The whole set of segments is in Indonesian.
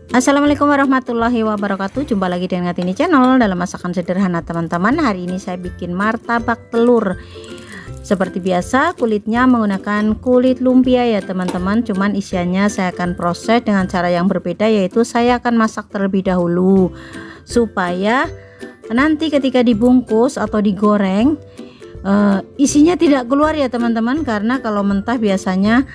Assalamualaikum warahmatullahi wabarakatuh. Jumpa lagi dengan Tini Channel dalam masakan sederhana teman-teman. Hari ini saya bikin martabak telur. Seperti biasa kulitnya menggunakan kulit lumpia ya teman-teman. Cuman isiannya saya akan proses dengan cara yang berbeda, yaitu saya akan masak terlebih dahulu supaya nanti ketika dibungkus atau digoreng isinya tidak keluar ya teman-teman. Karena kalau mentah biasanya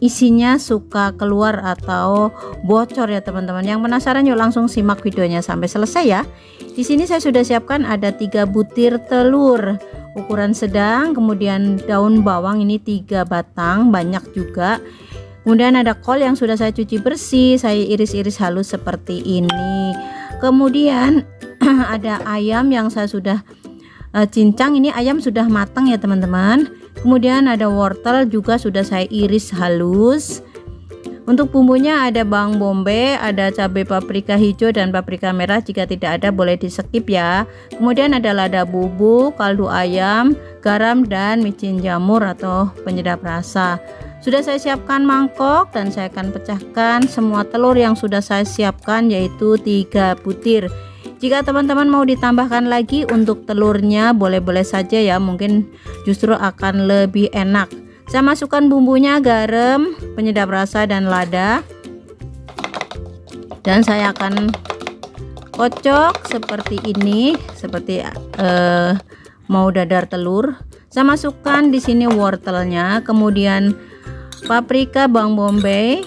isinya suka keluar atau bocor ya teman-teman. Yang penasaran yuk langsung simak videonya sampai selesai ya. Di sini saya sudah siapkan ada 3 butir telur ukuran sedang, kemudian daun bawang ini 3 batang, banyak juga. Kemudian ada kol yang sudah saya cuci bersih, saya iris-iris halus seperti ini. Kemudian ada ayam yang saya sudah cincang, ini ayam sudah matang ya teman-teman. Kemudian ada wortel juga sudah saya iris halus. Untuk bumbunya ada bawang bombay, ada cabai paprika hijau dan paprika merah. Jika tidak ada boleh di skip ya. Kemudian ada lada bubuk, kaldu ayam, garam dan micin jamur atau penyedap rasa. Sudah saya siapkan mangkok dan saya akan pecahkan semua telur yang sudah saya siapkan, yaitu 3 butir. Jika teman-teman mau ditambahkan lagi untuk telurnya boleh-boleh saja ya, mungkin justru akan lebih enak. Saya masukkan bumbunya, garam, penyedap rasa dan lada, dan saya akan kocok seperti ini, seperti mau dadar telur. Saya masukkan di sini wortelnya, kemudian paprika, bawang bombay,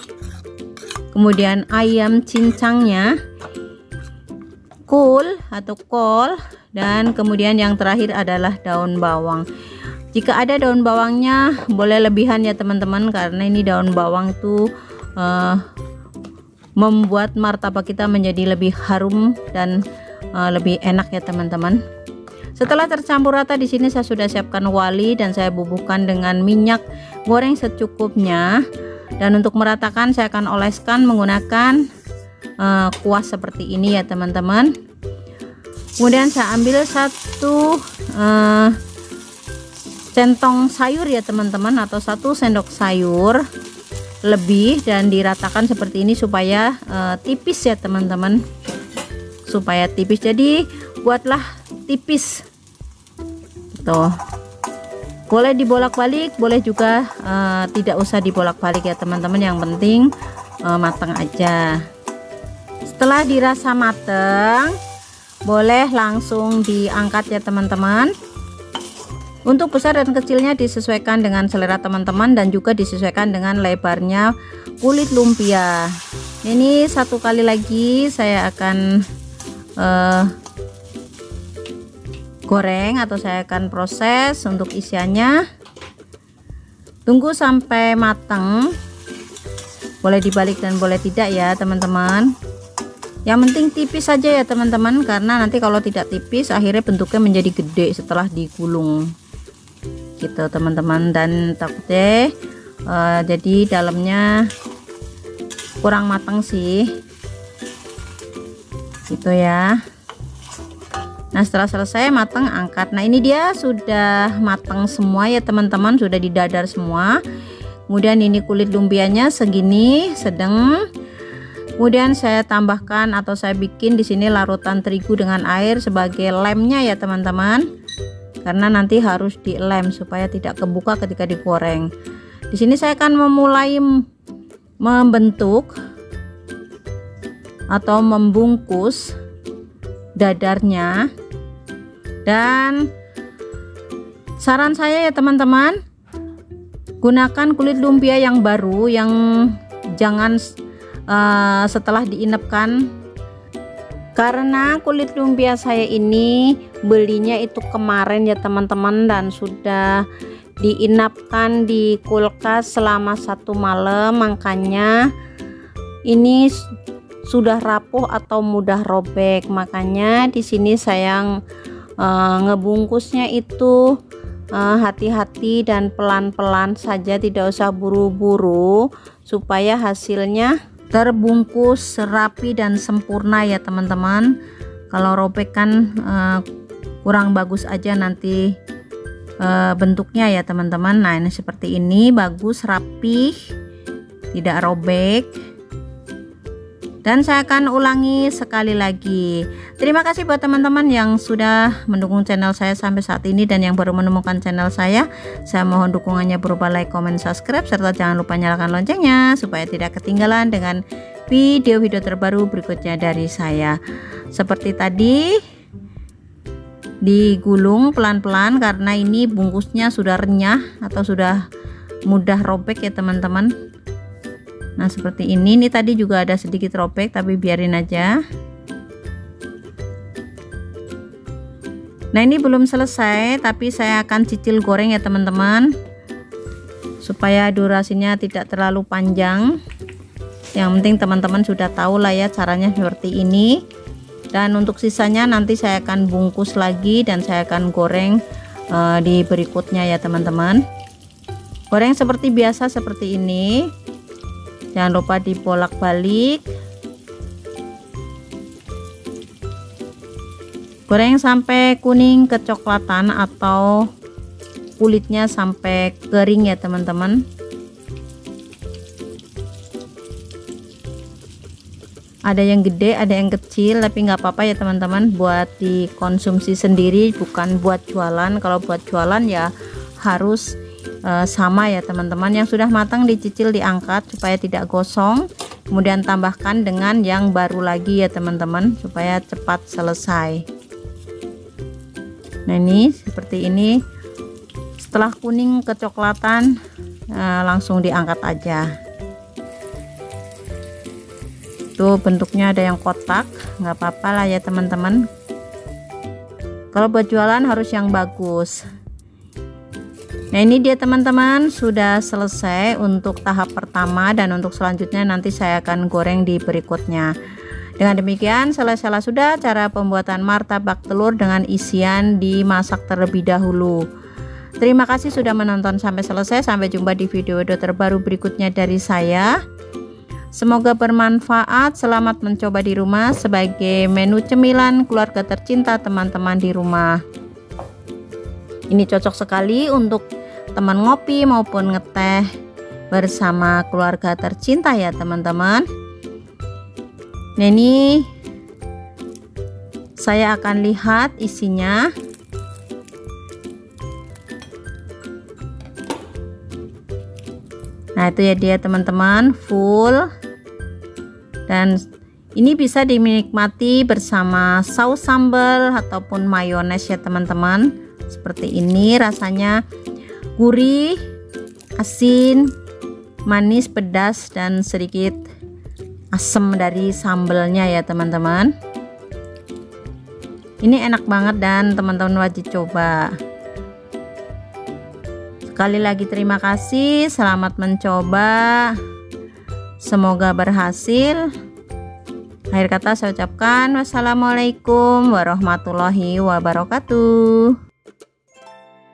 kemudian ayam cincangnya, kul atau kol, dan kemudian yang terakhir adalah daun bawang. Jika ada daun bawangnya boleh lebihan ya teman-teman, karena ini daun bawang tuh membuat martabak kita menjadi lebih harum dan lebih enak ya teman-teman. Setelah tercampur rata, di sini saya sudah siapkan wali dan saya bubuhkan dengan minyak goreng secukupnya. Dan untuk meratakan saya akan oleskan menggunakan kuas seperti ini ya teman-teman. Kemudian saya ambil 1 centong sayur ya teman-teman, atau 1 sendok sayur lebih, dan diratakan seperti ini supaya tipis ya teman-teman, supaya tipis. Jadi buatlah tipis tuh. Boleh dibolak-balik, boleh juga tidak usah dibolak-balik ya teman-teman, yang penting matang aja. Setelah dirasa matang boleh langsung diangkat ya teman-teman. Untuk besar dan kecilnya disesuaikan dengan selera teman-teman dan juga disesuaikan dengan lebarnya kulit lumpia. Ini 1 kali lagi saya akan goreng atau saya akan proses untuk isiannya. Tunggu sampai matang, boleh dibalik dan boleh tidak ya teman-teman. Yang penting tipis saja ya teman-teman, karena nanti kalau tidak tipis akhirnya bentuknya menjadi gede setelah digulung gitu teman-teman, dan takutnya jadi dalamnya kurang matang sih gitu ya. Nah setelah selesai matang angkat. Nah ini dia sudah matang semua ya teman-teman, sudah didadar semua. Kemudian ini kulit lumpianya segini sedang. Kemudian saya tambahkan atau saya bikin di sini larutan terigu dengan air sebagai lemnya ya teman-teman, karena nanti harus dilem supaya tidak kebuka ketika digoreng. Di sini saya akan memulai membentuk atau membungkus dadarnya, dan saran saya ya teman-teman, gunakan kulit lumpia yang baru, yang jangan setelah diinapkan, karena kulit lumpia saya ini belinya itu kemarin ya teman-teman, dan sudah diinapkan di kulkas selama 1 malam, makanya ini sudah rapuh atau mudah robek. Makanya di sini saya ngebungkusnya itu hati-hati dan pelan-pelan saja, tidak usah buru-buru supaya hasilnya terbungkus rapi dan sempurna ya teman-teman. Kalau robek kan kurang bagus aja nanti bentuknya ya teman-teman. Nah ini seperti ini, bagus, rapih, tidak robek. Dan saya akan ulangi sekali lagi. Terima kasih buat teman-teman yang sudah mendukung channel saya sampai saat ini, dan yang baru menemukan channel saya mohon dukungannya berupa like, comment, subscribe, serta jangan lupa nyalakan loncengnya supaya tidak ketinggalan dengan video-video terbaru berikutnya dari saya. Seperti tadi, digulung pelan-pelan karena ini bungkusnya sudah renyah atau sudah mudah robek ya teman-teman. Nah seperti ini tadi juga ada sedikit robek, tapi biarin aja. Nah ini belum selesai, tapi saya akan cicil goreng ya teman-teman, supaya durasinya tidak terlalu panjang. Yang penting teman-teman sudah tahu lah ya caranya seperti ini. Dan untuk sisanya nanti saya akan bungkus lagi dan saya akan goreng di berikutnya ya teman-teman. Goreng seperti biasa seperti ini. Jangan lupa dibolak-balik. Goreng sampai kuning kecoklatan atau kulitnya sampai kering ya teman-teman. Ada yang gede, ada yang kecil, tapi nggak apa-apa ya teman-teman, buat dikonsumsi sendiri, bukan buat jualan. Kalau buat jualan ya harus sama ya teman-teman. Yang sudah matang dicicil, diangkat supaya tidak gosong, kemudian tambahkan dengan yang baru lagi ya teman-teman, supaya cepat selesai. Nah ini seperti ini, setelah kuning kecoklatan langsung diangkat aja. Tuh bentuknya ada yang kotak, nggak apa-apa lah ya teman-teman. Kalau buat jualan harus yang bagus. Nah ini dia teman-teman, sudah selesai untuk tahap pertama, dan untuk selanjutnya nanti saya akan goreng di berikutnya. Dengan demikian selesai sudah cara pembuatan martabak telur dengan isian dimasak terlebih dahulu. Terima kasih sudah menonton sampai selesai. Sampai jumpa di video-video terbaru berikutnya dari saya. Semoga bermanfaat. Selamat mencoba di rumah sebagai menu cemilan keluarga tercinta teman-teman di rumah. Ini cocok sekali untuk teman ngopi maupun ngeteh bersama keluarga tercinta ya teman-teman. Nah ini saya akan lihat isinya. Nah itu ya dia teman-teman, full. Dan ini bisa dinikmati bersama saus sambal ataupun mayones ya teman-teman. Seperti ini rasanya, gurih, asin, manis, pedas, dan sedikit asam dari sambalnya ya teman-teman. Ini enak banget dan teman-teman wajib coba. Sekali lagi terima kasih, selamat mencoba, semoga berhasil. Akhir kata saya ucapkan wassalamualaikum warahmatullahi wabarakatuh.